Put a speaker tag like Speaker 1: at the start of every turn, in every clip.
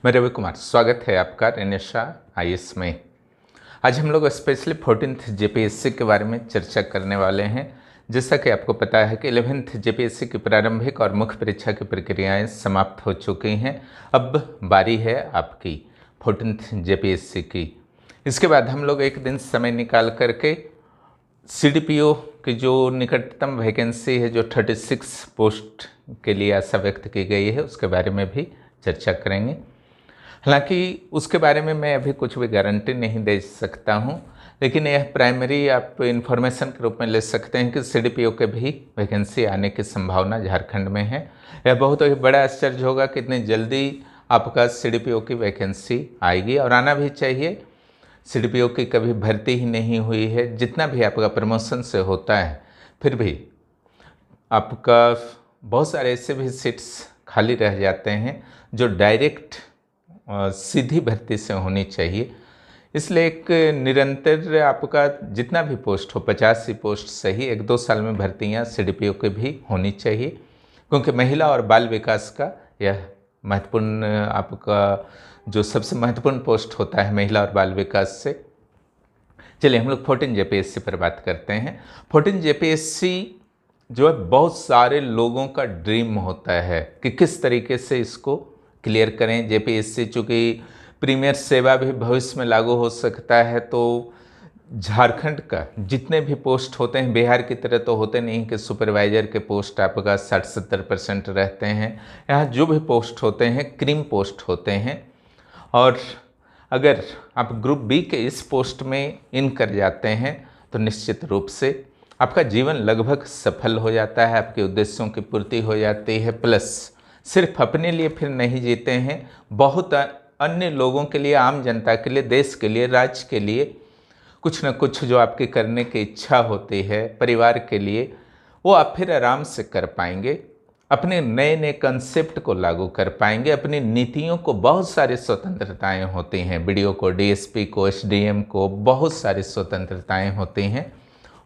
Speaker 1: मैं रवि कुमार, स्वागत है आपका रेनेशा आईएएस में। आज हम लोग स्पेशली 14th जेपीएससी के बारे में चर्चा करने वाले हैं। जैसा कि आपको पता है कि 11th जेपीएससी की प्रारंभिक और मुख्य परीक्षा की प्रक्रियाएं समाप्त हो चुकी हैं। अब बारी है आपकी 14th जेपीएससी की। इसके बाद हम लोग एक दिन समय निकाल करके सीडीपीओ की जो निकटतम वैकेंसी है, जो 36 पोस्ट के लिए आशा व्यक्त की गई है, उसके बारे में भी चर्चा करेंगे। हालांकि उसके बारे में मैं अभी कुछ भी गारंटी नहीं दे सकता हूं, लेकिन यह प्राइमरी आप इन्फॉर्मेशन के रूप में ले सकते हैं कि सीडीपीओ के भी वैकेंसी आने की संभावना झारखंड में है। यह बहुत ही बड़ा आश्चर्य होगा कि इतनी जल्दी आपका सीडीपीओ की वैकेंसी आएगी, और आना भी चाहिए। सीडीपीओ की कभी भर्ती ही नहीं हुई है। जितना भी आपका प्रमोशन से होता है, फिर भी आपका बहुत सारे ऐसे भी सीट्स खाली रह जाते हैं जो डायरेक्ट सीधी भर्ती से होनी चाहिए। इसलिए एक निरंतर आपका जितना भी पोस्ट हो, 85 पोस्ट सही, 1-2 साल में भर्तियां सीडीपीओ की भी होनी चाहिए, क्योंकि महिला और बाल विकास का यह महत्वपूर्ण आपका जो सबसे महत्वपूर्ण पोस्ट होता है महिला और बाल विकास से। चलिए हम लोग 14 जेपीएससी पर बात करते हैं। 14 जेपीएससी जो है बहुत सारे लोगों का ड्रीम होता है कि किस तरीके से इसको क्लियर करें। जेपीएससी चूँकि प्रीमियर सेवा भी भविष्य में लागू हो सकता है, तो झारखंड का जितने भी पोस्ट होते हैं, बिहार की तरह तो होते नहीं कि सुपरवाइजर के पोस्ट आपका 60-70% रहते हैं। यहाँ जो भी पोस्ट होते हैं क्रीम पोस्ट होते हैं, और अगर आप ग्रुप बी के इस पोस्ट में इन कर जाते हैं तो निश्चित रूप से आपका जीवन लगभग सफल हो जाता है, आपके उद्देश्यों की पूर्ति हो जाती है। प्लस सिर्फ अपने लिए फिर नहीं जीते हैं, बहुत अन्य लोगों के लिए, आम जनता के लिए, देश के लिए, राज्य के लिए कुछ न कुछ जो आपकी करने की इच्छा होती है परिवार के लिए, वो आप फिर आराम से कर पाएंगे। अपने नए नए कंसेप्ट को लागू कर पाएंगे। अपनी नीतियों को बहुत सारी स्वतंत्रताएं होती हैं, बीडीओ को, डीएसपी को, एसडीएम को बहुत सारी स्वतंत्रताएं होती हैं,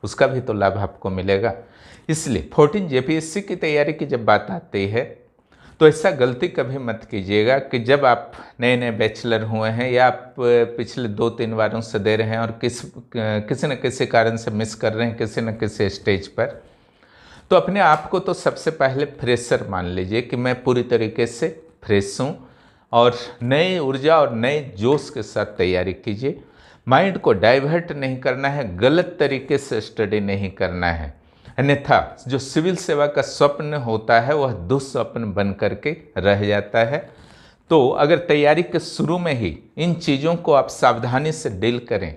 Speaker 1: उसका भी तो लाभ आपको मिलेगा। इसलिए 14 जेपीएससी की तैयारी की जब बात आती है, तो ऐसा गलती कभी मत कीजिएगा कि जब आप नए नए बैचलर हुए हैं या आप पिछले 2-3 बारों से दे रहे हैं और किसी न किसी कारण से मिस कर रहे हैं किसी न किसी स्टेज पर, तो अपने आप को तो सबसे पहले फ्रेशर मान लीजिए कि मैं पूरी तरीके से फ्रेश हूँ, और नई ऊर्जा और नए जोश के साथ तैयारी कीजिए। माइंड को डाइवर्ट नहीं करना है, गलत तरीके से स्टडी नहीं करना है, अन्यथा जो सिविल सेवा का स्वप्न होता है वह दुस्वप्न बन करके रह जाता है। तो अगर तैयारी के शुरू में ही इन चीज़ों को आप सावधानी से डील करें,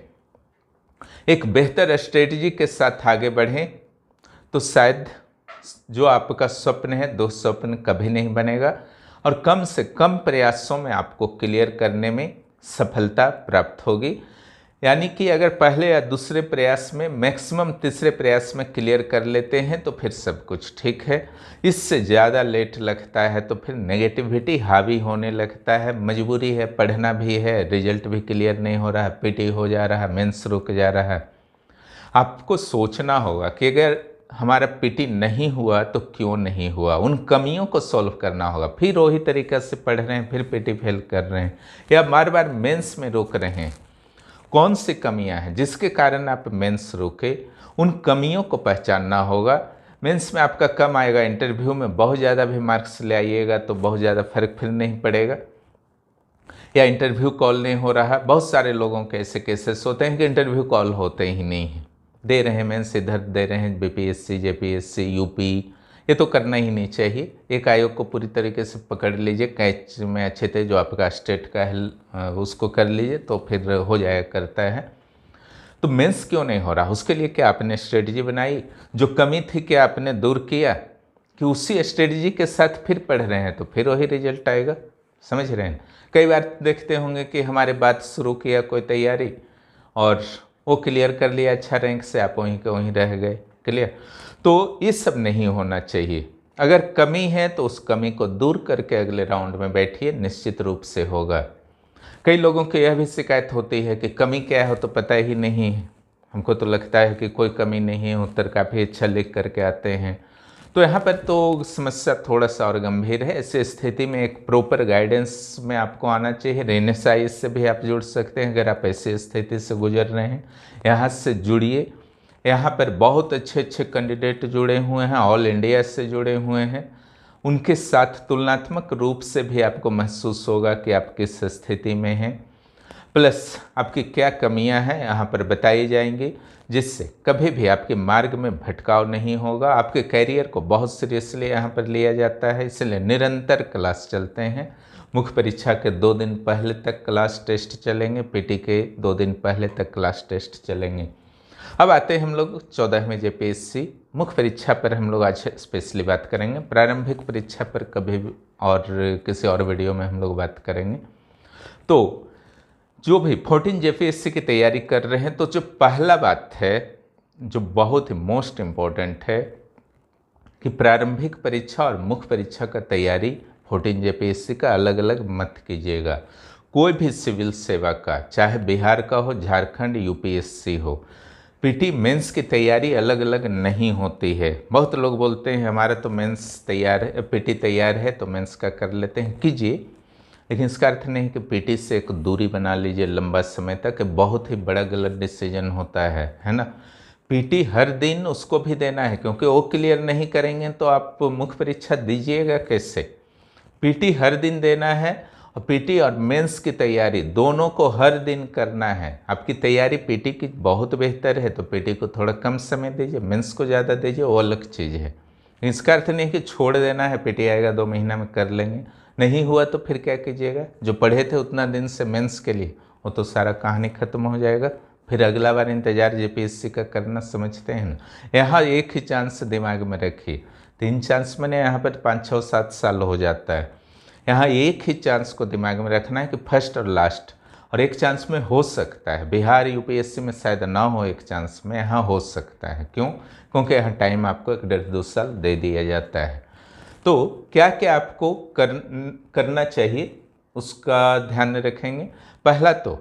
Speaker 1: एक बेहतर स्ट्रेटजी के साथ आगे बढ़ें, तो शायद जो आपका स्वप्न है दुस्वप्न कभी नहीं बनेगा, और कम से कम प्रयासों में आपको क्लियर करने में सफलता प्राप्त होगी। यानी कि अगर पहले या दूसरे प्रयास में, मैक्सिमम तीसरे प्रयास में क्लियर कर लेते हैं तो फिर सब कुछ ठीक है। इससे ज़्यादा लेट लगता है तो फिर नेगेटिविटी हावी होने लगता है। मजबूरी है, पढ़ना भी है, रिजल्ट भी क्लियर नहीं हो रहा है, पीटी हो जा रहा है, मेंस रुक जा रहा है। आपको सोचना होगा कि अगर हमारा पीटी नहीं हुआ तो क्यों नहीं हुआ, उन कमियों को सॉल्व करना होगा। फिर वही तरीक़े से पढ़ रहे हैं, फिर पीटी फेल कर रहे हैं, या बार बार मेंस में रोक रहे हैं। कौन सी कमियां हैं जिसके कारण आप मेंस रोके, उन कमियों को पहचानना होगा। मेंस में आपका कम आएगा, इंटरव्यू में बहुत ज़्यादा भी मार्क्स ले आइएगा तो बहुत ज़्यादा फर्क फिर नहीं पड़ेगा। या इंटरव्यू कॉल नहीं हो रहा, बहुत सारे लोगों के ऐसे केसेस होते हैं कि इंटरव्यू कॉल होते ही नहीं हैं, दे रहे हैं मेंस, इधर दे रहे हैं बीपीएससी, जेपीएससी, यूपी। ये तो करना ही नहीं चाहिए। एक आयोग को पूरी तरीके से पकड़ लीजिए, कैच में अच्छे थे जो आपका स्टेट का है उसको कर लीजिए, तो फिर हो जाया करता है। तो मेंस क्यों नहीं हो रहा, उसके लिए क्या आपने स्ट्रेटजी बनाई? जो कमी थी क्या आपने दूर किया कि उसी स्ट्रेटजी के साथ फिर पढ़ रहे हैं तो फिर वही रिजल्ट आएगा? समझ रहे हैं? कई बार देखते होंगे कि हमारे बात शुरू किया कोई तैयारी और वो क्लियर कर लिया अच्छा रैंक से, आप वहीं के वहीं रह गए। क्लियर? तो ये सब नहीं होना चाहिए। अगर कमी है तो उस कमी को दूर करके अगले राउंड में बैठिए, निश्चित रूप से होगा। कई लोगों की यह भी शिकायत होती है कि कमी क्या हो तो पता ही नहीं है। हमको तो लगता है कि कोई कमी नहीं है, उत्तर काफ़ी अच्छा लिख करके आते हैं। तो यहाँ पर तो समस्या थोड़ा सा और गंभीर है। ऐसी स्थिति में एक प्रॉपर गाइडेंस में आपको आना चाहिए। रेनेसाइज से भी आप जुड़ सकते हैं अगर आप ऐसी स्थिति से गुजर रहे हैं, यहाँ से जुड़िए। यहाँ पर बहुत अच्छे अच्छे कैंडिडेट जुड़े हुए हैं, ऑल इंडिया से जुड़े हुए हैं। उनके साथ तुलनात्मक रूप से भी आपको महसूस होगा कि आप किस स्थिति में हैं, प्लस आपकी क्या कमियां हैं यहाँ पर बताई जाएंगी, जिससे कभी भी आपके मार्ग में भटकाव नहीं होगा। आपके कैरियर को बहुत सीरियसली यहाँ पर लिया जाता है, इसलिए निरंतर क्लास चलते हैं। मुख्य परीक्षा के 2 दिन पहले तक क्लास टेस्ट चलेंगे, पीटी के 2 दिन पहले तक क्लास टेस्ट चलेंगे। अब आते हैं हम लोग 14वें जेपीएससी मुख्य परीक्षा पर। हम लोग आज स्पेशली बात करेंगे, प्रारंभिक परीक्षा पर कभी भी और किसी और वीडियो में हम लोग बात करेंगे। तो जो भी 14 जेपीएससी की तैयारी कर रहे हैं, तो जो पहला बात है जो बहुत ही मोस्ट इम्पोर्टेंट है कि प्रारंभिक परीक्षा और मुख्य परीक्षा का तैयारी 14 जेपीएससी का अलग अलग मत कीजिएगा। कोई भी सिविल सेवा का, चाहे बिहार का हो, झारखंड, यूपीएससी हो, पीटी मेंस की तैयारी अलग अलग नहीं होती है। बहुत लोग बोलते हैं हमारा तो मेंस तैयार है, पीटी तैयार है तो मेंस का कर लेते हैं। कीजिए, लेकिन इसका अर्थ नहीं कि पीटी से एक दूरी बना लीजिए लंबा समय तक। बहुत ही बड़ा गलत डिसीजन होता है ना। पीटी हर दिन उसको भी देना है, क्योंकि वो क्लियर नहीं करेंगे तो आप मुख्य परीक्षा दीजिएगा कैसे। पीटी हर दिन देना है, और पीटी और मेंस की तैयारी दोनों को हर दिन करना है। आपकी तैयारी पीटी की बहुत बेहतर है तो पीटी को थोड़ा कम समय दीजिए, मेंस को ज़्यादा दीजिए, वो अलग चीज़ है। इसका अर्थ नहीं कि छोड़ देना है, पीटी आएगा 2 महीना में कर लेंगे। नहीं हुआ तो फिर क्या कीजिएगा, जो पढ़े थे उतना दिन से मेंस के लिए, वो तो सारा कहानी खत्म हो जाएगा। फिर अगला बार इंतजार जेपीएससी का करना, समझते हैं ना। यहाँ एक ही चांस दिमाग में रखिए। 3 चांस मैंने यहाँ पर 5, 6, 7 साल हो जाता है। यहाँ एक ही चांस को दिमाग में रखना है कि फर्स्ट और लास्ट, और एक चांस में हो सकता है बिहार यूपीएससी में शायद ना हो, एक चांस में यहाँ हो सकता है। क्यों? क्योंकि यहाँ टाइम आपको 1.5-2 साल दे दिया जाता है। तो क्या क्या आपको करना चाहिए उसका ध्यान रखेंगे। पहला तो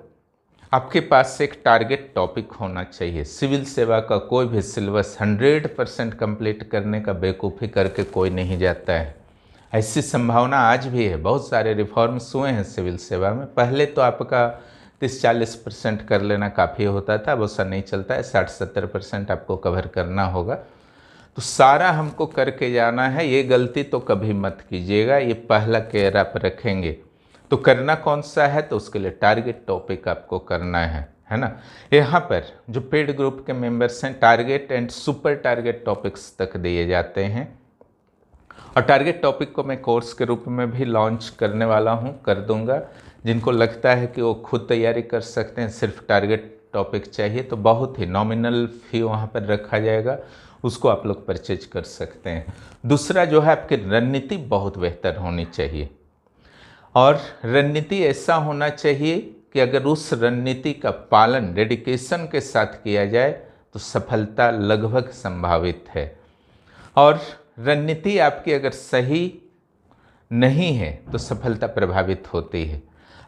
Speaker 1: आपके पास एक टारगेट टॉपिक होना चाहिए। सिविल सेवा का कोई भी सिलेबस 100% कंप्लीट करने का बेवकूफ़ी करके कोई नहीं जाता है। ऐसी संभावना आज भी है। बहुत सारे रिफॉर्म्स हुए हैं सिविल सेवा में। पहले तो आपका 30-40% कर लेना काफ़ी होता था, अब ऐसा नहीं चलता है। 60-70% आपको कवर करना होगा। तो सारा हमको करके जाना है, ये गलती तो कभी मत कीजिएगा। ये पहला केयर आप रखेंगे तो करना कौन सा है, तो उसके लिए टारगेट टॉपिक आपको करना है ना। यहाँ पर जो पेड ग्रुप के मेंबर्स हैं, target and super target topics तक दिए जाते हैं, और टारगेट टॉपिक को मैं कोर्स के रूप में भी लॉन्च करने वाला हूँ, कर दूंगा। जिनको लगता है कि वो खुद तैयारी कर सकते हैं, सिर्फ टारगेट टॉपिक चाहिए, तो बहुत ही नॉमिनल फी वहाँ पर रखा जाएगा, उसको आप लोग परचेज कर सकते हैं। दूसरा जो है, आपकी रणनीति बहुत बेहतर होनी चाहिए, और रणनीति ऐसा होना चाहिए कि अगर उस रणनीति का पालन डेडिकेशन के साथ किया जाए तो सफलता लगभग संभावित है। और रणनीति आपकी अगर सही नहीं है तो सफलता प्रभावित होती है।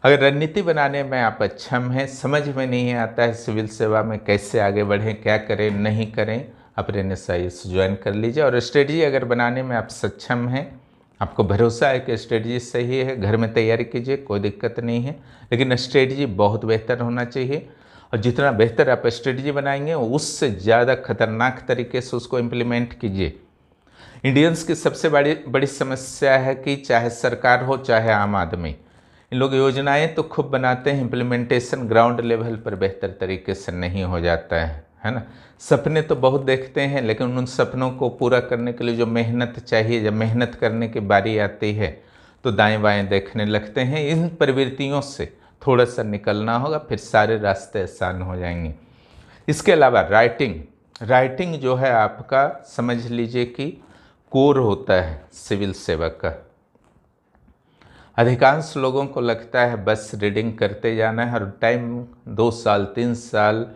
Speaker 1: अगर रणनीति बनाने में आप अक्षम हैं, समझ में नहीं आता है सिविल सेवा में कैसे आगे बढ़ें, क्या करें नहीं करें, आप रेनेसाइज ज्वाइन कर लीजिए। और स्ट्रेटजी अगर बनाने में आप सक्षम हैं, आपको भरोसा है कि स्ट्रेटजी सही है, घर में तैयारी कीजिए, कोई दिक्कत नहीं है। लेकिन स्ट्रेटजी बहुत बेहतर होना चाहिए, और जितना बेहतर आप स्ट्रेटजी बनाएंगे उससे ज़्यादा खतरनाक तरीके से उसको इम्प्लीमेंट कीजिए। इंडियंस की सबसे बड़ी समस्या है कि चाहे सरकार हो चाहे आम आदमी, इन लोग योजनाएं तो खूब बनाते हैं, इम्प्लीमेंटेशन ग्राउंड लेवल पर बेहतर तरीके से नहीं हो जाता है ना। सपने तो बहुत देखते हैं, लेकिन उन सपनों को पूरा करने के लिए जो मेहनत चाहिए, जब मेहनत करने की बारी आती है तो दाएं बाएं देखने लगते हैं। इन प्रवृत्तियों से थोड़ा सा निकलना होगा, फिर सारे रास्ते आसान हो जाएंगे। इसके अलावा राइटिंग जो है आपका, समझ लीजिए कि कोर होता है सिविल सेवा का। अधिकांश लोगों को लगता है बस रीडिंग करते जाना है, और टाइम 2 साल 3 साल,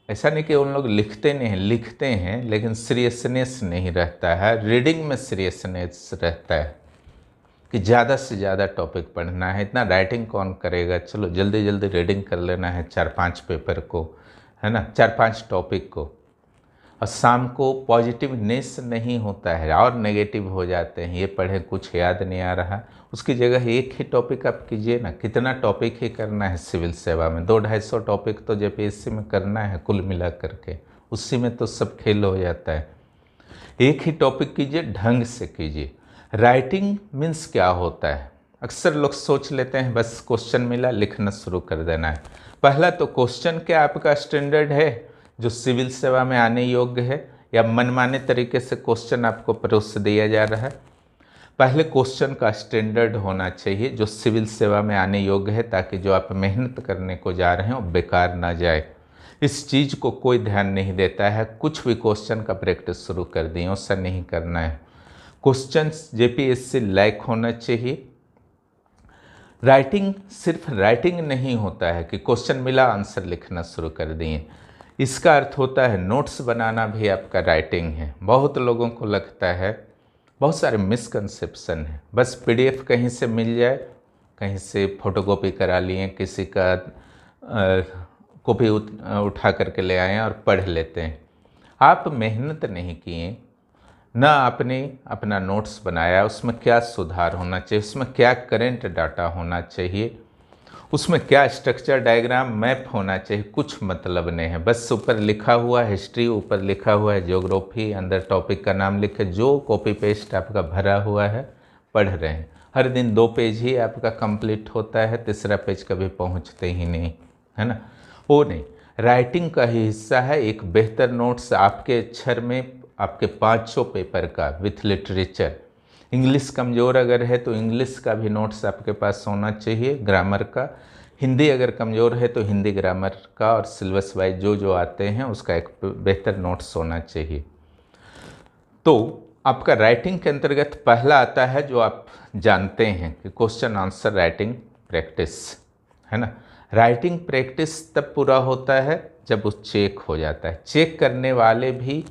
Speaker 1: ऐसा नहीं कि उन लोग लिखते नहीं हैं, लिखते हैं, लेकिन सीरियसनेस नहीं रहता है। रीडिंग में सीरियसनेस रहता है कि ज़्यादा से ज़्यादा टॉपिक पढ़ना है। इतना राइटिंग कौन करेगा, चलो जल्दी जल्दी रीडिंग कर लेना है 4-5 पेपर को, है ना, 4-5 टॉपिक को। और शाम को पॉजिटिवनेस नहीं होता है और नेगेटिव हो जाते हैं, ये पढ़े कुछ याद नहीं आ रहा, उसकी जगह एक ही टॉपिक आप कीजिए ना। कितना टॉपिक ही करना है सिविल सेवा में, 200-250 टॉपिक तो जेपीएससी में करना है कुल मिला करके, उसी में तो सब खेल हो जाता है। एक ही टॉपिक कीजिए, ढंग से कीजिए। राइटिंग मीन्स क्या होता है, अक्सर लोग सोच लेते हैं बस क्वेश्चन मिला लिखना शुरू कर देना है। पहला तो क्वेश्चन क्या आपका स्टैंडर्ड है जो सिविल सेवा में आने योग्य है, या मनमाने तरीके से क्वेश्चन आपको परोस दिया जा रहा है। पहले क्वेश्चन का स्टैंडर्ड होना चाहिए जो सिविल सेवा में आने योग्य है, ताकि जो आप मेहनत करने को जा रहे हैं वो बेकार ना जाए। इस चीज़ को कोई ध्यान नहीं देता है, कुछ भी क्वेश्चन का प्रैक्टिस शुरू कर दिए, उससे नहीं करना है। क्वेश्चन जेपीएससी लायक होना चाहिए। राइटिंग सिर्फ राइटिंग नहीं होता है कि क्वेश्चन मिला आंसर लिखना शुरू कर दिए, इसका अर्थ होता है नोट्स बनाना भी आपका राइटिंग है। बहुत लोगों को लगता है, बहुत सारे मिसकंसेप्शन है, बस पीडीएफ कहीं से मिल जाए, कहीं से फोटोकॉपी करा लिए, किसी का कॉपी उठा करके ले आए और पढ़ लेते हैं। आप मेहनत नहीं किए ना, आपने अपना नोट्स बनाया, उसमें क्या सुधार होना चाहिए, उसमें क्या करेंट डाटा होना चाहिए, उसमें क्या स्ट्रक्चर डायग्राम मैप होना चाहिए, कुछ मतलब नहीं है। बस ऊपर लिखा हुआ है हिस्ट्री, ऊपर लिखा हुआ है ज्योग्राफी, अंदर टॉपिक का नाम लिखे, जो कॉपी पेस्ट आपका भरा हुआ है पढ़ रहे हैं। हर दिन 2 पेज ही आपका कंप्लीट होता है, तीसरा पेज कभी पहुंचते ही नहीं, है ना। वो नहीं, राइटिंग का ही हिस्सा है। एक बेहतर नोट्स आपके अक्षर में आपके 500 पेपर का विथ लिटरेचर। इंग्लिश कमज़ोर अगर है तो इंग्लिश का भी नोट्स आपके पास होना चाहिए, ग्रामर का। हिंदी अगर कमज़ोर है तो हिंदी ग्रामर का और सिलेबस वाइज जो जो आते हैं उसका एक बेहतर नोट्स होना चाहिए। तो आपका राइटिंग के अंतर्गत पहला आता है जो आप जानते हैं कि क्वेश्चन आंसर राइटिंग प्रैक्टिस, है ना। राइटिंग प्रैक्टिस तब पूरा होता है जब वो चेक हो जाता है। चेक करने वाले भी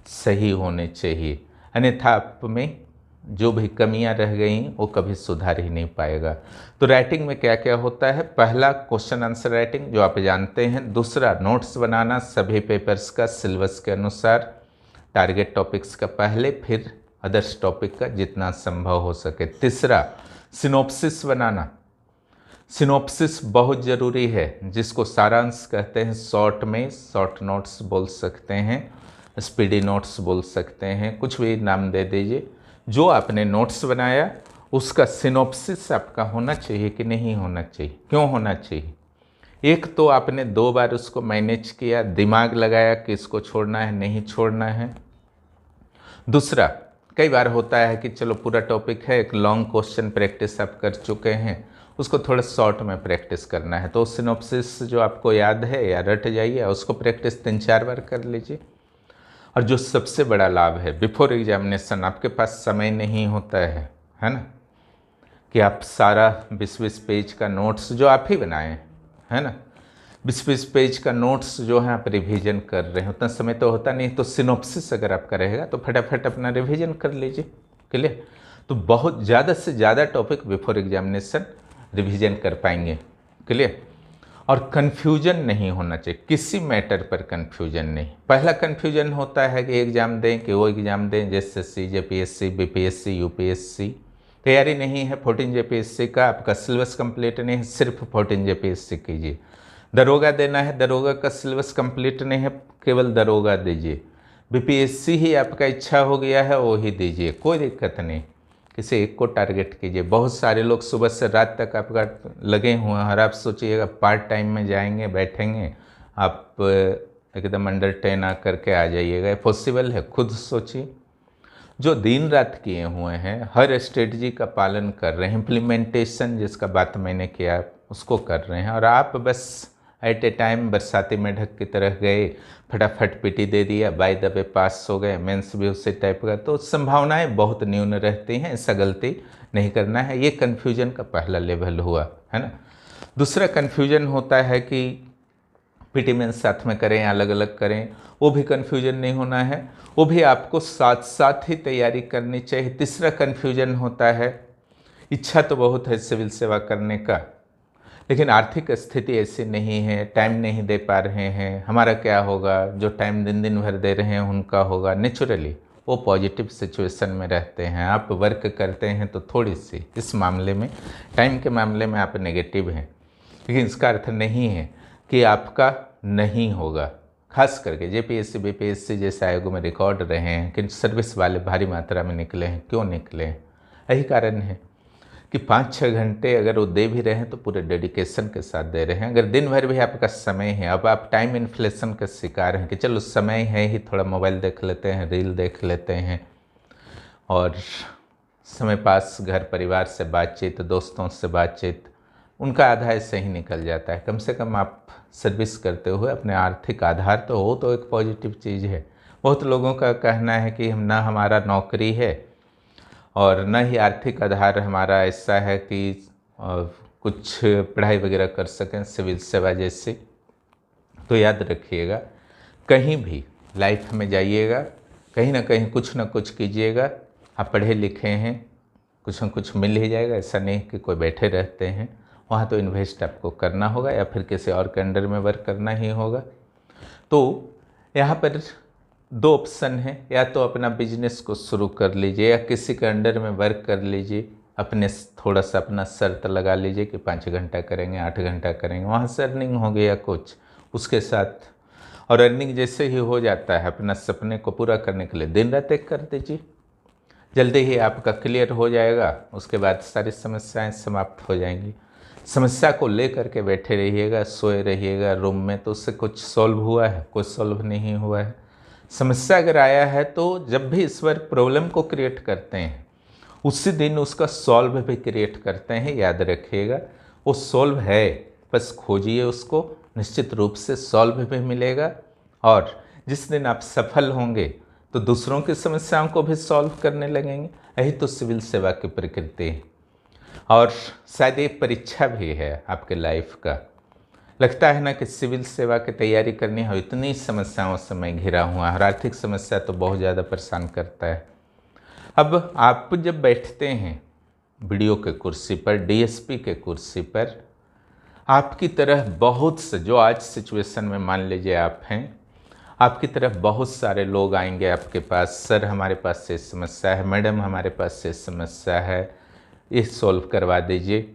Speaker 1: सही होने चाहिए, अन्यथा आप में जो भी कमियां रह गई वो कभी सुधार ही नहीं पाएगा। तो राइटिंग में क्या क्या होता है, पहला क्वेश्चन आंसर राइटिंग जो आप जानते हैं, दूसरा नोट्स बनाना सभी पेपर्स का सिलेबस के अनुसार, टारगेट टॉपिक्स का पहले, फिर अदर्स टॉपिक का जितना संभव हो सके। तीसरा सिनॉप्सिस बनाना, सिनॉप्सिस बहुत ज़रूरी है, जिसको सारांश कहते हैं। शॉर्ट में शॉर्ट नोट्स बोल सकते हैं, स्पीडी नोट्स बोल सकते हैं, कुछ भी नाम दे दीजिए। जो आपने नोट्स बनाया उसका सिनॉप्सिस आपका होना चाहिए कि नहीं होना चाहिए। क्यों होना चाहिए, एक तो आपने 2 बार उसको मैनेज किया, दिमाग लगाया कि इसको छोड़ना है नहीं छोड़ना है। दूसरा, कई बार होता है कि चलो पूरा टॉपिक है, एक लॉन्ग क्वेश्चन प्रैक्टिस आप कर चुके हैं, उसको थोड़ा शॉर्ट में प्रैक्टिस करना है, तो सिनॉप्सिस जो आपको याद है या रट जाइए, उसको प्रैक्टिस 3-4 बार कर लीजिए। और जो सबसे बड़ा लाभ है, बिफोर एग्जामिनेशन आपके पास समय नहीं होता है ना, कि आप सारा 20-20 पेज का नोट्स जो आप ही बनाएं, है ना, 20-20 पेज का नोट्स जो है आप रिवीजन कर रहे हैं, उतना समय तो होता नहीं। तो सिनॉप्सिस अगर आपका रहेगा तो फटाफट अपना रिवीजन कर लीजिए, क्लियर। तो बहुत ज़्यादा से ज़्यादा टॉपिक बिफोर एग्जामिनेशन रिवीजन कर पाएंगे, क्लियर। और कन्फ्यूजन नहीं होना चाहिए, किसी मैटर पर कन्फ्यूजन नहीं। पहला कन्फ्यूजन होता है कि एग्ज़ाम दें कि वो एग्ज़ाम दें, जैसे जेपीएससी, बीपीएससी, यूपीएससी। तैयारी नहीं है 14 जेपीएससी का, आपका सिलेबस कंप्लीट नहीं है, सिर्फ 14 जेपीएससी कीजिए। दरोगा देना है, दरोगा का सिलेबस कंप्लीट नहीं है, केवल दरोगा दीजिए। बीपीएससी ही आपका इच्छा हो गया है वो ही दीजिए, कोई दिक्कत नहीं। किसी एक को टारगेट कीजिए। बहुत सारे लोग सुबह से रात तक आपका लगे हुए हैं, और आप सोचिएगा पार्ट टाइम में जाएंगे, बैठेंगे, आप एकदम अंडर 10 आकर के आ जाइएगा, पॉसिबल है? खुद सोचिए। जो दिन रात किए हुए हैं, हर स्ट्रेटजी का पालन कर रहे हैं, इम्प्लीमेंटेशन जिसका बात मैंने किया उसको कर रहे हैं, और आप बस एट ए टाइम बरसाती मेढक की तरह गए, फटाफट पीटी दे दिया, बाय द वे पास हो गए, मेंस भी उसी टाइप का, तो संभावनाएं बहुत न्यून रहती हैं। ऐसा गलती नहीं करना है। ये कन्फ्यूजन का पहला लेवल हुआ, है ना। दूसरा कन्फ्यूजन होता है कि पीटी मेंस साथ में करें, अलग अलग करें, वो भी कन्फ्यूजन नहीं होना है, वो भी आपको साथ साथ ही तैयारी करनी चाहिए। तीसरा कन्फ्यूजन होता है, इच्छा तो बहुत है सिविल सेवा करने का, लेकिन आर्थिक स्थिति ऐसी नहीं है, टाइम नहीं दे पा रहे हैं, हमारा क्या होगा, जो टाइम दिन दिन भर दे रहे हैं उनका होगा। नेचुरली वो पॉजिटिव सिचुएशन में रहते हैं। आप वर्क करते हैं तो थोड़ी सी इस मामले में, टाइम के मामले में आप नेगेटिव हैं, लेकिन इसका अर्थ नहीं है कि आपका नहीं होगा। खास करके जेपीएससी बीपीएससी जैसे आयोगों में रिकॉर्ड रहे हैं कि सर्विस वाले भारी मात्रा में निकले हैं। क्यों निकले हैं? यही कारण है कि 5-6 घंटे अगर वो दे भी रहे हैं तो पूरे डेडिकेशन के साथ दे रहे हैं। अगर दिन भर भी आपका समय है, अब आप टाइम इन्फ्लेशन का शिकार हैं कि चलो समय है ही, थोड़ा मोबाइल देख लेते हैं, रील देख लेते हैं, और समय पास घर परिवार से बातचीत, दोस्तों से बातचीत, उनका आधा ऐसे ही निकल जाता है। कम से कम आप सर्विस करते हुए अपने आर्थिक आधार तो हो, तो एक पॉजिटिव चीज़ है। बहुत लोगों का कहना है कि हम ना हमारा नौकरी है और न ही आर्थिक आधार हमारा ऐसा है कि कुछ पढ़ाई वगैरह कर सकें सिविल सेवा जैसे। तो याद रखिएगा, कहीं भी लाइफ में जाइएगा, कहीं ना कहीं कुछ ना कुछ कीजिएगा। आप पढ़े लिखे हैं, कुछ न कुछ मिल ही जाएगा। ऐसा नहीं कि कोई बैठे रहते हैं, वहाँ तो इन्वेस्ट आपको करना होगा या फिर किसी और के अंडर में वर्क करना ही होगा। तो यहाँ पर 2 ऑप्शन हैं, या तो अपना बिजनेस को शुरू कर लीजिए या किसी के अंडर में वर्क कर लीजिए। अपने थोड़ा सा अपना शर्त लगा लीजिए कि 5 घंटा करेंगे, 8 घंटा करेंगे, वहाँ से अर्निंग हो गया कुछ उसके साथ। और अर्निंग जैसे ही हो जाता है, अपना सपने को पूरा करने के लिए दिन रात एक कर दीजिए, जल्दी ही आपका क्लियर हो जाएगा। उसके बाद सारी समस्याएं समाप्त हो जाएंगी। समस्या को लेकर के बैठे रहिएगा, सोए रहिएगा रूम में, तो उससे कुछ सॉल्व हुआ है? कोई सॉल्व नहीं हुआ है। समस्या अगर आया है तो जब भी ईश्वर प्रॉब्लम को क्रिएट करते हैं उसी दिन उसका सॉल्व भी क्रिएट करते हैं। याद रखिएगा, वो सॉल्व है, बस खोजिए उसको, निश्चित रूप से सॉल्व भी मिलेगा। और जिस दिन आप सफल होंगे तो दूसरों की समस्याओं को भी सॉल्व करने लगेंगे। यही तो सिविल सेवा की प्रकृति है। और शायद ये परीक्षा भी है आपके लाइफ का। लगता है ना कि सिविल सेवा की तैयारी करनी हो, इतनी समस्याओं से मैं घिरा हुआ है। आर्थिक समस्या तो बहुत ज़्यादा परेशान करता है। अब आप जब बैठते हैं बीडीओ के कुर्सी पर, डीएसपी के कुर्सी पर, आपकी तरह बहुत से, जो आज सिचुएशन में मान लीजिए आप हैं, आपकी तरफ बहुत सारे लोग आएंगे आपके पास। सर हमारे पास से समस्या है, मैडम हमारे पास से समस्या है, ये सॉल्व करवा दीजिए।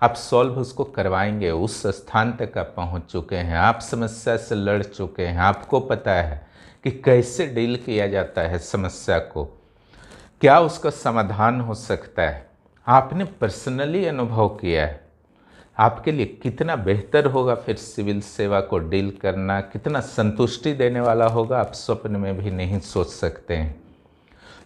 Speaker 1: आप सॉल्व उसको करवाएंगे। उस स्थान तक आप पहुंच चुके हैं, आप समस्या से लड़ चुके हैं, आपको पता है कि कैसे डील किया जाता है समस्या को, क्या उसका समाधान हो सकता है। आपने पर्सनली अनुभव किया है। आपके लिए कितना बेहतर होगा फिर सिविल सेवा को डील करना, कितना संतुष्टि देने वाला होगा, आप स्वप्न में भी नहीं सोच सकते हैं।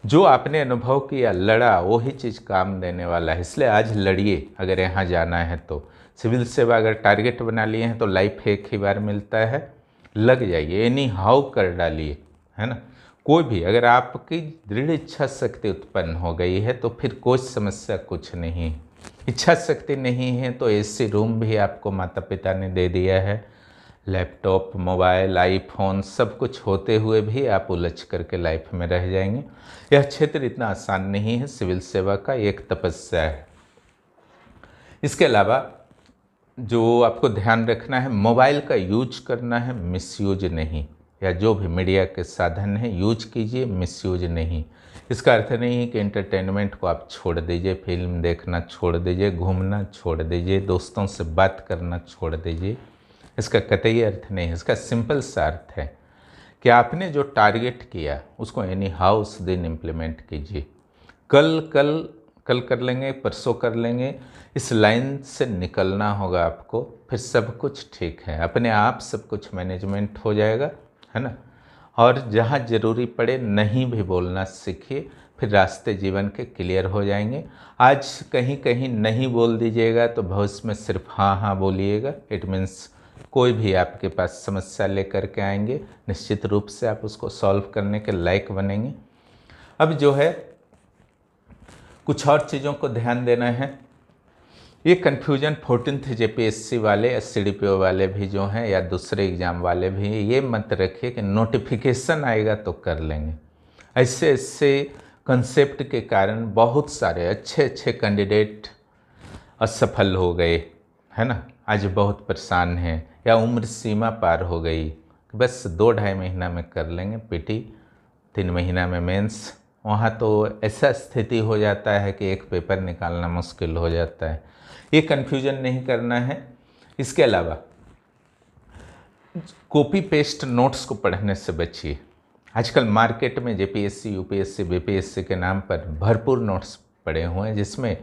Speaker 1: जो आपने अनुभव किया, लड़ा, वही चीज़ काम देने वाला है। इसलिए आज लड़िए। अगर यहाँ जाना है तो सिविल सेवा अगर टारगेट बना लिए हैं तो लाइफ एक ही बार मिलता है, लग जाइए, एनी हाउ कर डालिए, है ना। कोई भी, अगर आपकी दृढ़ इच्छा शक्ति उत्पन्न हो गई है तो फिर कोई समस्या कुछ नहीं। इच्छा शक्ति नहीं है तो एसी रूम भी आपको माता पिता ने दे दिया है, लैपटॉप, मोबाइल, आईफोन सब कुछ होते हुए भी आप उलझ करके लाइफ में रह जाएंगे। यह क्षेत्र इतना आसान नहीं है। सिविल सेवा का एक तपस्या है। इसके अलावा जो आपको ध्यान रखना है, मोबाइल का यूज करना है, मिसयूज नहीं। या जो भी मीडिया के साधन है यूज कीजिए, मिसयूज नहीं। इसका अर्थ नहीं है कि एंटरटेनमेंट को आप छोड़ दीजिए, फिल्म देखना छोड़ दीजिए, घूमना छोड़ दीजिए, दोस्तों से बात करना छोड़ दीजिए। इसका कतई अर्थ नहीं है। इसका सिंपल सा अर्थ है कि आपने जो टारगेट किया उसको एनी हाउ उस दिन इम्प्लीमेंट कीजिए। कल कर लेंगे, परसों कर लेंगे, इस लाइन से निकलना होगा आपको, फिर सब कुछ ठीक है, अपने आप सब कुछ मैनेजमेंट हो जाएगा, है ना। और जहाँ ज़रूरी पड़े नहीं भी बोलना सीखिए, फिर रास्ते जीवन के क्लियर हो जाएंगे। आज कहीं कहीं नहीं बोल दीजिएगा तो भविष्य में सिर्फ हाँ हाँ बोलिएगा। इट मीन्स कोई भी आपके पास समस्या लेकर के आएंगे, निश्चित रूप से आप उसको सॉल्व करने के लायक बनेंगे। अब जो है कुछ और चीज़ों को ध्यान देना है। ये कन्फ्यूजन 14th जेपीएससी वाले, एससीडीपीओ वाले भी जो हैं या दूसरे एग्ज़ाम वाले भी, ये मत रखिए कि नोटिफिकेशन आएगा तो कर लेंगे। ऐसे ऐसे कंसेप्ट के कारण बहुत सारे अच्छे अच्छे कैंडिडेट असफल हो गए, है ना, आज बहुत परेशान हैं, या उम्र सीमा पार हो गई, बस 2-2.5 महीना में कर लेंगे पीटी, 3 महीना में मेंस, वहाँ तो ऐसा स्थिति हो जाता है कि एक पेपर निकालना मुश्किल हो जाता है। ये कन्फ्यूजन नहीं करना है। इसके अलावा कॉपी पेस्ट नोट्स को पढ़ने से बचिए। आजकल मार्केट में जेपीएससी, यूपीएससी, बीपीएससी के नाम पर भरपूर नोट्स पड़े हुए हैं, जिसमें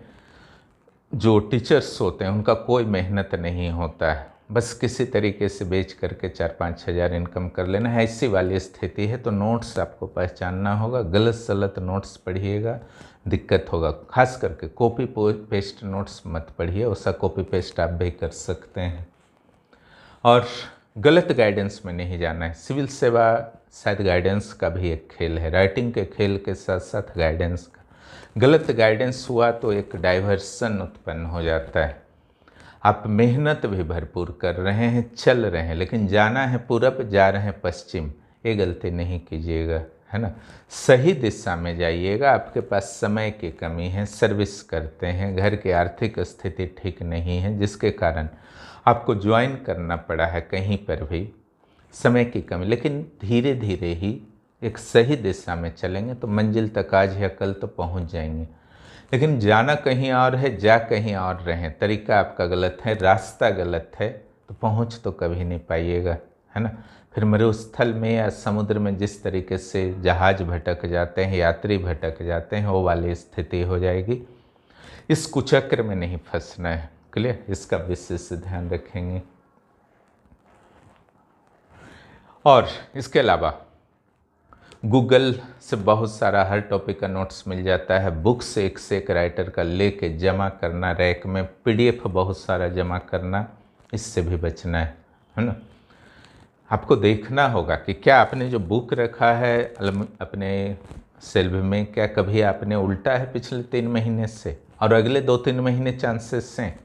Speaker 1: जो टीचर्स होते हैं उनका कोई मेहनत नहीं होता है, बस किसी तरीके से बेच करके 4-5 हज़ार इनकम कर लेना है, ऐसी वाली स्थिति है। तो नोट्स आपको पहचानना होगा, गलत सलत नोट्स पढ़िएगा, दिक्कत होगा। खास करके कॉपी पेस्ट नोट्स मत पढ़िए, उसका कॉपी पेस्ट आप भी कर सकते हैं। और गलत गाइडेंस में नहीं जाना है। सिविल सेवा शायद गाइडेंस का भी एक खेल है, राइटिंग के खेल के साथ साथ गाइडेंस का। गलत गाइडेंस हुआ तो एक डाइवर्सन उत्पन्न हो जाता है। आप मेहनत भी भरपूर कर रहे हैं, चल रहे हैं, लेकिन जाना है पूरब, जा रहे हैं पश्चिम, ये गलती नहीं कीजिएगा, है ना। सही दिशा में जाइएगा। आपके पास समय की कमी है, सर्विस करते हैं, घर की आर्थिक स्थिति ठीक नहीं है, जिसके कारण आपको ज्वाइन करना पड़ा है कहीं पर भी, समय की कमी। लेकिन धीरे धीरे ही एक सही दिशा में चलेंगे तो मंजिल तक आज या कल तो पहुंच जाएंगे। लेकिन जाना कहीं और है, जा कहीं और रहें, तरीका आपका गलत है, रास्ता गलत है, तो पहुंच तो कभी नहीं पाइएगा, है ना। फिर मरुस्थल में या समुद्र में जिस तरीके से जहाज भटक जाते हैं, यात्री भटक जाते हैं, वो वाली स्थिति हो जाएगी। इस कुचक्र में नहीं फंसना है। क्लियर, इसका विशेष ध्यान रखेंगे। और इसके अलावा गूगल से बहुत सारा हर टॉपिक का नोट्स मिल जाता है। बुक्स एक से एक राइटर का लेके जमा करना, रैक में पीडीएफ बहुत सारा जमा करना, इससे भी बचना है ना। आपको देखना होगा कि क्या आपने जो बुक रखा है अपने सेल्फ में, क्या कभी आपने उल्टा है पिछले 3 महीने से, और अगले 2-3 महीने चांसेस हैं,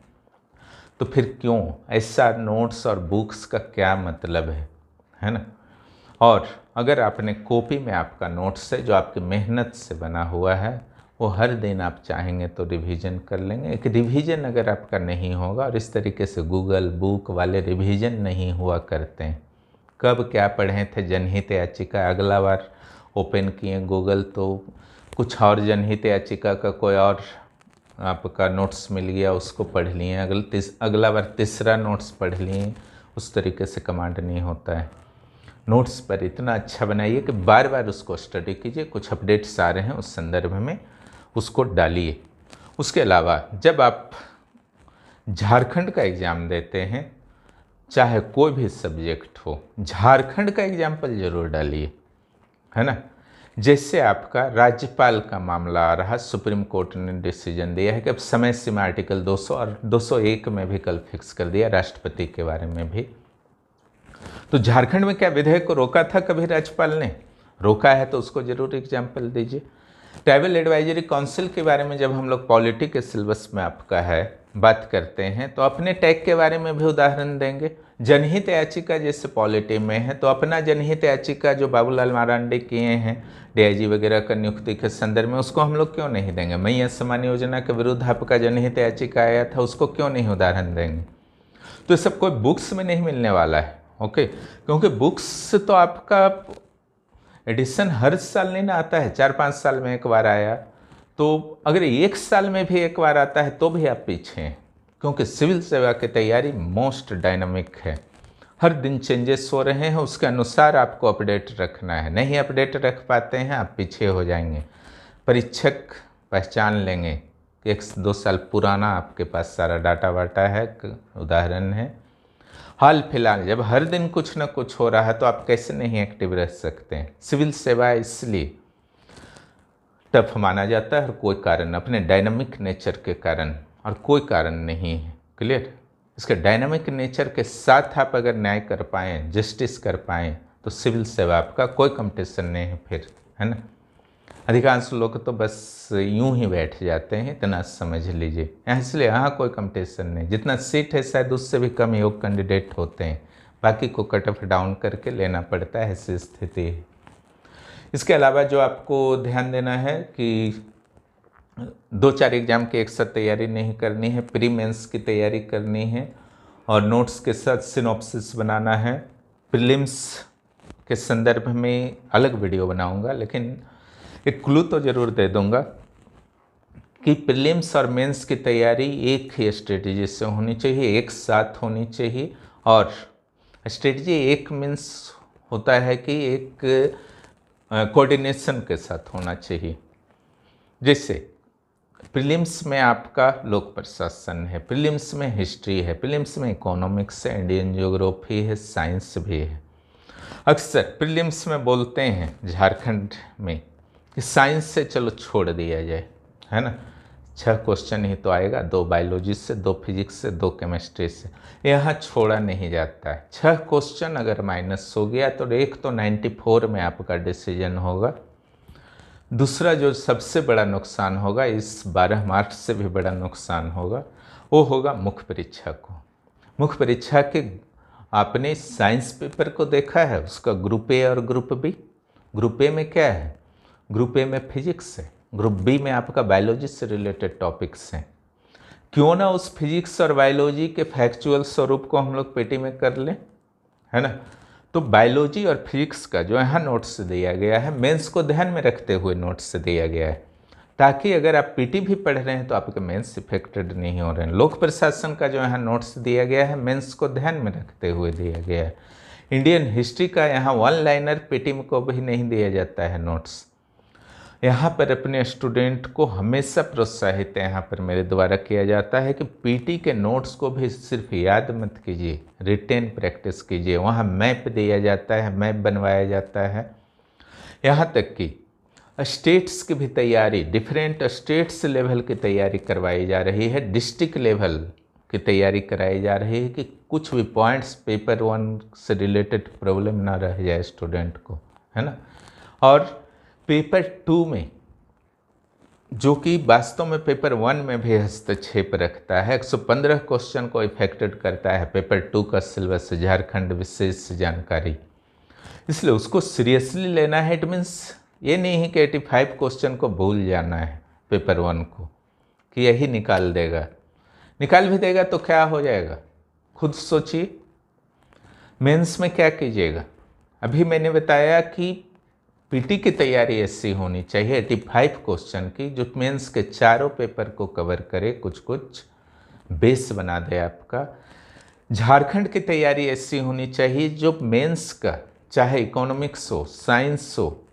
Speaker 1: तो फिर क्यों ऐसा नोट्स और बुक्स का क्या मतलब है ना। और अगर आपने कॉपी में आपका नोट्स है जो आपकी मेहनत से बना हुआ है, वो हर दिन आप चाहेंगे तो रिवीजन कर लेंगे। एक रिवीजन अगर आपका नहीं होगा, और इस तरीके से गूगल बुक वाले रिवीजन नहीं हुआ करते हैं, कब क्या पढ़े थे, जनहित याचिका अगला बार ओपन किए गूगल तो कुछ और जनहित याचिका का कोई और आपका नोट्स मिल गया, उसको पढ़ लिए, अगला बार तीसरा नोट्स पढ़ लिए। उस तरीके से कमांड नहीं होता है। नोट्स पर इतना अच्छा बनाइए कि बार बार उसको स्टडी कीजिए, कुछ अपडेट्स आ रहे हैं उस संदर्भ में उसको डालिए। उसके अलावा जब आप झारखंड का एग्ज़ाम देते हैं, चाहे कोई भी सब्जेक्ट हो, झारखंड का एग्जाम्पल जरूर डालिए, है ना। जैसे आपका राज्यपाल का मामला आ रहा, सुप्रीम कोर्ट ने डिसीजन दिया है कि अब समय सीमा आर्टिकल 200 और 201 में भी कल फिक्स कर दिया, राष्ट्रपति के बारे में भी। तो झारखंड में क्या विधेयक को रोका था कभी राज्यपाल ने? रोका है तो उसको जरूर एग्जाम्पल दीजिए। ट्राइबल एडवाइजरी काउंसिल के बारे में जब हम लोग पॉलिटी के सिलेबस में आपका है बात करते हैं, तो अपने टैग के बारे में भी उदाहरण देंगे। जनहित याचिका जैसे पॉलिटी में है, तो अपना जनहित याचिका जो बाबूलाल मरांडी किए हैं डीआईजी वगैरह का नियुक्ति के संदर्भ में, उसको हम लोग क्यों नहीं देंगे? मैया समान योजना के विरुद्ध आपका जनहित याचिका आया था, उसको क्यों नहीं उदाहरण देंगे? तो ये सब कोई बुक्स में नहीं मिलने वाला है, ओके। क्योंकि बुक्स तो आपका एडिशन हर साल नहीं ना आता है, 4-5 साल में एक बार आया, तो अगर 1 साल में भी एक बार आता है तो भी आप पीछे हैं। क्योंकि सिविल सेवा की तैयारी मोस्ट डायनामिक है, हर दिन चेंजेस हो रहे हैं, उसके अनुसार आपको अपडेट रखना है। नहीं अपडेट रख पाते हैं, आप पीछे हो जाएंगे। परीक्षक पहचान लेंगे कि 1-2 साल पुराना आपके पास सारा डाटा वाटा है। उदाहरण है हाल फिलहाल, जब हर दिन कुछ ना कुछ हो रहा है तो आप कैसे नहीं एक्टिव रह सकते हैं। सिविल सेवा इसलिए टफ माना जाता है, और कोई कारण अपने डायनामिक नेचर के कारण, और कोई कारण नहीं है। क्लियर, इसके डायनामिक नेचर के साथ आप अगर न्याय कर पाएँ, जस्टिस कर पाएँ, तो सिविल सेवा आपका कोई कंपटीशन नहीं है फिर, है ना। अधिकांश लोग तो बस यूं ही बैठ जाते हैं, इतना समझ लीजिए। इसलिए यहाँ कोई कंपटीशन नहीं, जितना सीट है शायद उससे भी कम योग्य कैंडिडेट होते हैं, बाकी को कट ऑफ डाउन करके लेना पड़ता है, ऐसी स्थिति है। इसके अलावा जो आपको ध्यान देना है कि दो चार एग्ज़ाम की एक साथ तैयारी नहीं करनी है, प्री मेंस की तैयारी करनी है और नोट्स के साथ सिनॉप्सिस बनाना है। प्रीलिम्स के संदर्भ में अलग वीडियो बनाऊंगा, लेकिन एक क्लू तो ज़रूर दे दूंगा कि प्रीलिम्स और मेंस की तैयारी एक ही स्ट्रेटजी से होनी चाहिए, एक साथ होनी चाहिए। और स्ट्रेटजी एक मीन्स होता है कि एक कोऑर्डिनेशन के साथ होना चाहिए। जैसे प्रीलिम्स में आपका लोक प्रशासन है, प्रीलिम्स में हिस्ट्री है, प्रीलिम्स में इकोनॉमिक्स है, इंडियन ज्योग्राफी है, साइंस भी है। अक्सर प्रीलिम्स में बोलते हैं झारखंड में कि साइंस से चलो छोड़ दिया जाए, है ना, 6 क्वेश्चन ही तो आएगा, 2 बायोलॉजी से, 2 फिजिक्स से, 2 केमिस्ट्री से। यहाँ छोड़ा नहीं जाता है। 6 क्वेश्चन अगर माइनस हो गया तो एक तो 94 में आपका डिसीजन होगा। दूसरा जो सबसे बड़ा नुकसान होगा, इस 12 मार्च से भी बड़ा नुकसान होगा, वो होगा मुख्य परीक्षा को। मुख्य परीक्षा के आपने साइंस पेपर को देखा है, उसका ग्रुप ए और ग्रुप बी। ग्रुप ए में क्या है? ग्रुप ए में फिजिक्स है, ग्रुप बी में आपका बायोलॉजी से रिलेटेड टॉपिक्स हैं। क्यों ना उस फिजिक्स और बायोलॉजी के फैक्चुअल स्वरूप को हम लोग पीटी में कर लें, है ना। तो बायोलॉजी और फिजिक्स का जो यहाँ नोट्स दिया गया है, मेंस को ध्यान में रखते हुए नोट्स दिया गया है, ताकि अगर आप पीटी भी पढ़ रहे हैं तो आपके मेंस इफेक्टेड नहीं हो रहे हैं। लोक प्रशासन का जो यहाँ नोट्स दिया गया है, मेंस को ध्यान में रखते हुए दिया गया है। इंडियन हिस्ट्री का यहाँ 1 लाइनर पीटी को भी नहीं दिया जाता है नोट्स। यहाँ पर अपने स्टूडेंट को हमेशा प्रोत्साहित यहाँ पर मेरे द्वारा किया जाता है कि पीटी के नोट्स को भी सिर्फ याद मत कीजिए, रिटेन प्रैक्टिस कीजिए। वहाँ मैप दिया जाता है, मैप बनवाया जाता है। यहाँ तक कि स्टेट्स की भी तैयारी, डिफरेंट स्टेट्स लेवल की तैयारी करवाई जा रही है, डिस्ट्रिक्ट लेवल की तैयारी कराई जा रही है कि कुछ भी पॉइंट्स पेपर 1 से रिलेटेड प्रॉब्लम ना रह जाए स्टूडेंट को, है ना। और पेपर 2 में, जो कि वास्तव में पेपर 1 में भी हस्तक्षेप रखता है, 115 क्वेश्चन को इफेक्टेड करता है पेपर 2 का सिलेबस, झारखंड विशेष जानकारी। इसलिए उसको सीरियसली लेना है। इट मीन्स ये नहीं है कि 85 क्वेश्चन को भूल जाना है पेपर 1 को, कि यही निकाल देगा। निकाल भी देगा तो क्या हो जाएगा, खुद सोचिए। मेंस में क्या कीजिएगा? अभी मैंने बताया कि पीटी की तैयारी ऐसी होनी चाहिए 85 क्वेश्चन की, जो मेंस के चारों पेपर को कवर करे, कुछ कुछ बेस बना दे आपका। झारखंड की तैयारी ऐसी होनी चाहिए जो मेंस का, चाहे इकोनॉमिक्स हो, साइंस हो,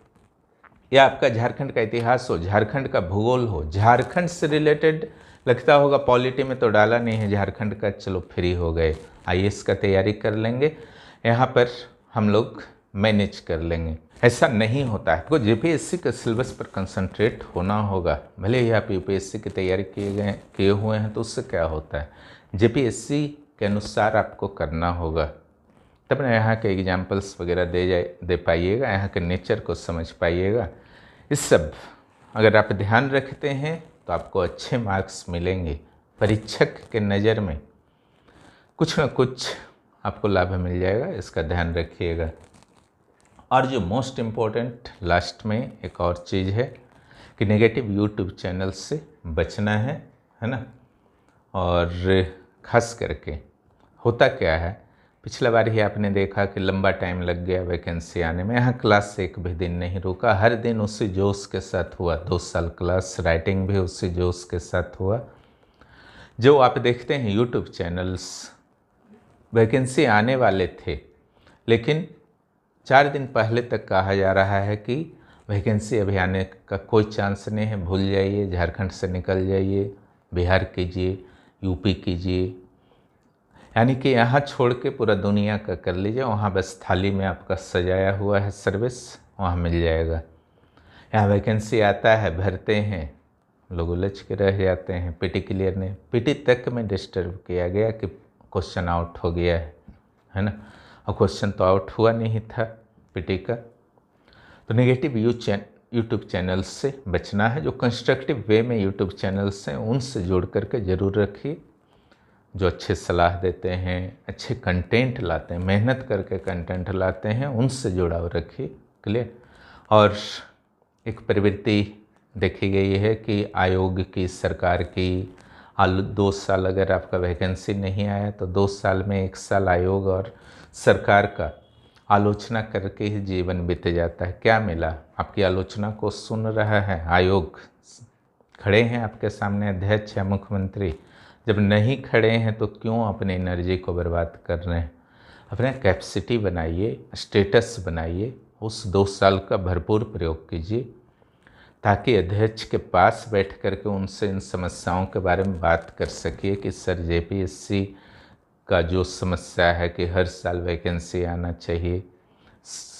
Speaker 1: या आपका झारखंड का इतिहास हो, झारखंड का भूगोल हो, झारखंड से रिलेटेड लगता होगा। पॉलिटी में तो डाला नहीं है झारखंड का, चलो फ्री हो गए, आईएएस का तैयारी कर लेंगे, यहाँ पर हम लोग मैनेज कर लेंगे। ऐसा नहीं होता है। आपको जेपीएससी के सिलेबस पर कंसंट्रेट होना होगा। भले ही आप यूपीएससी की तैयारी किए हुए हैं तो उससे क्या होता है, जेपीएससी के अनुसार आपको करना होगा, तब ना यहाँ के एग्जाम्पल्स वगैरह दे पाइएगा, यहाँ के नेचर को समझ पाइएगा। इस सब अगर आप ध्यान रखते हैं तो आपको अच्छे मार्क्स मिलेंगे। परीक्षक के नज़र में कुछ न कुछ आपको लाभ मिल जाएगा, इसका ध्यान रखिएगा। और जो मोस्ट इम्पोर्टेंट लास्ट में एक और चीज़ है कि नेगेटिव यूट्यूब चैनल से बचना है ना। और ख़ास करके होता क्या है, पिछला बार ही आपने देखा कि लंबा टाइम लग गया वैकेंसी आने में। यहाँ क्लास एक भी दिन नहीं रुका, हर दिन उसी जोश के साथ हुआ। 2 साल क्लास, राइटिंग भी उसी जोश के साथ हुआ। जो आप देखते हैं यूट्यूब चैनल्स, वैकेंसी आने वाले थे, लेकिन 4 दिन पहले तक कहा जा रहा है कि वैकेंसी अभी आने का कोई चांस नहीं है, भूल जाइए, झारखंड से निकल जाइए, बिहार कीजिए, यूपी कीजिए, यानी कि यहाँ छोड़ के पूरा दुनिया का कर लीजिए। वहाँ बस थाली में आपका सजाया हुआ है सर्विस, वहाँ मिल जाएगा। यहाँ वैकेंसी आता है, भरते हैं, लोग उलझ के रह जाते हैं। पीटी क्लियर नहीं, पीटी तक में डिस्टर्ब किया गया कि क्वेश्चन आउट हो गया है ना, और क्वेश्चन तो आउट हुआ नहीं था पीटी का। तो नेगेटिव यूट्यूब चैनल से बचना है। जो कंस्ट्रक्टिव वे में यूट्यूब चैनल्स हैं उनसे जोड़ करके ज़रूर रखिए, जो अच्छे सलाह देते हैं, अच्छे कंटेंट लाते हैं, मेहनत करके कंटेंट लाते हैं, उनसे जुड़ाव रखिए। क्लियर। और एक प्रवृत्ति देखी गई है कि आयोग की, सरकार की 2 साल अगर आपका वैकेंसी नहीं आया तो 2 साल में 1 साल आयोग और सरकार का आलोचना करके ही जीवन बीत जाता है। क्या मिला? आपकी आलोचना को सुन रहा है आयोग, खड़े हैं आपके सामने अध्यक्ष या मुख्यमंत्री। जब नहीं खड़े हैं तो क्यों अपनी एनर्जी को बर्बाद कर रहे हैं? अपना कैपेसिटी बनाइए, स्टेटस बनाइए, उस 2 साल का भरपूर प्रयोग कीजिए ताकि अध्यक्ष के पास बैठ कर के उनसे इन समस्याओं के बारे में बात कर सकिए कि सर जेपीएससी का जो समस्या है कि हर साल वैकेंसी आना चाहिए,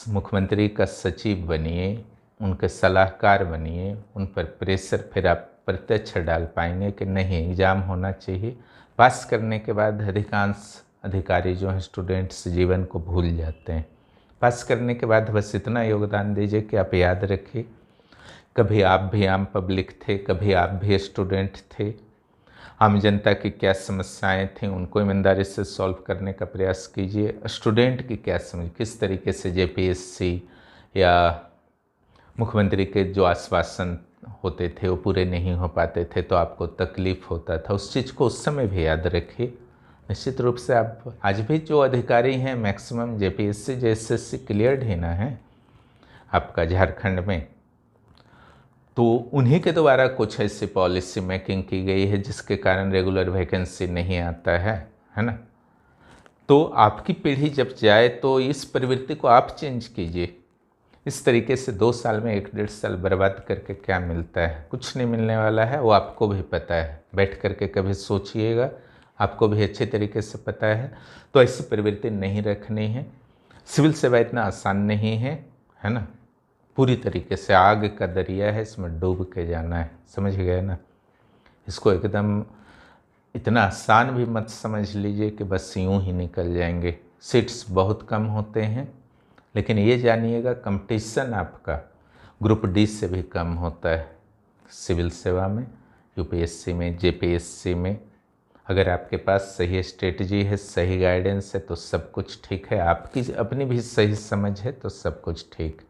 Speaker 1: मुख्यमंत्री का सचिव बनिए, उनके सलाहकार बनिए, उन पर प्रेशर फिर आप प्रत्यक्ष डाल पाएंगे कि नहीं एग्ज़ाम होना चाहिए। पास करने के बाद अधिकांश अधिकारी जो हैं स्टूडेंट्स जीवन को भूल जाते हैं। पास करने के बाद बस इतना योगदान दीजिए कि आप याद रखिए कभी आप भी आम पब्लिक थे, कभी आप भी स्टूडेंट थे। आम जनता की क्या समस्याएं थीं उनको ईमानदारी से सॉल्व करने का प्रयास कीजिए। स्टूडेंट की क्या समझ, किस तरीके से जेपीएससी या मुख्यमंत्री के जो आश्वासन होते थे वो पूरे नहीं हो पाते थे तो आपको तकलीफ़ होता था, उस चीज़ को उस समय भी याद रखिए। निश्चित रूप से आप आज भी जो अधिकारी हैं मैक्सिमम जेपीएससी एसएससी क्लियर्ड ही ना है आपका झारखंड में, तो उन्हीं के द्वारा कुछ ऐसी पॉलिसी मेकिंग की गई है जिसके कारण रेगुलर वैकेंसी नहीं आता है ना। तो आपकी पीढ़ी जब जाए तो इस प्रवृत्ति को आप चेंज कीजिए। इस तरीके से 2 साल में 1-1.5 साल बर्बाद करके क्या मिलता है? कुछ नहीं मिलने वाला है, वो आपको भी पता है। बैठ करके कभी सोचिएगा, आपको भी अच्छे तरीके से पता है। तो ऐसी प्रवृत्ति नहीं रखनी है। सिविल सेवा इतना आसान नहीं है ना। पूरी तरीके से आग का दरिया है, इसमें डूब के जाना है, समझ गए ना। इसको एकदम इतना आसान भी मत समझ लीजिए कि बस यूँ ही निकल जाएंगे। सीट्स बहुत कम होते हैं, लेकिन ये जानिएगा कंपटीशन आपका ग्रुप डी से भी कम होता है सिविल सेवा में, यूपीएससी में, जेपीएससी में। अगर आपके पास सही स्ट्रेटजी है, सही गाइडेंस है तो सब कुछ ठीक है। आपकी अपनी भी सही समझ है तो सब कुछ ठीक।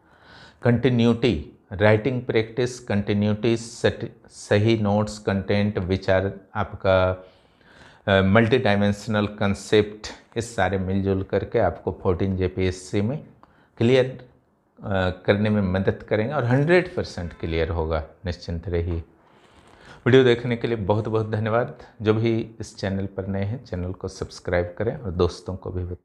Speaker 1: कंटिन्यूटी, राइटिंग प्रैक्टिस, कंटिन्यूटी, सही नोट्स, कंटेंट, विचार, आपका मल्टी डायमेंशनल कंसेप्ट, इस सारे मिलजुल करके आपको 14 जेपीएससी में क्लियर करने में मदद करेंगे और 100% क्लियर होगा, निश्चिंत रहिए। वीडियो देखने के लिए बहुत बहुत धन्यवाद। जो भी इस चैनल पर नए हैं चैनल को सब्सक्राइब करें और दोस्तों को भी बताएं।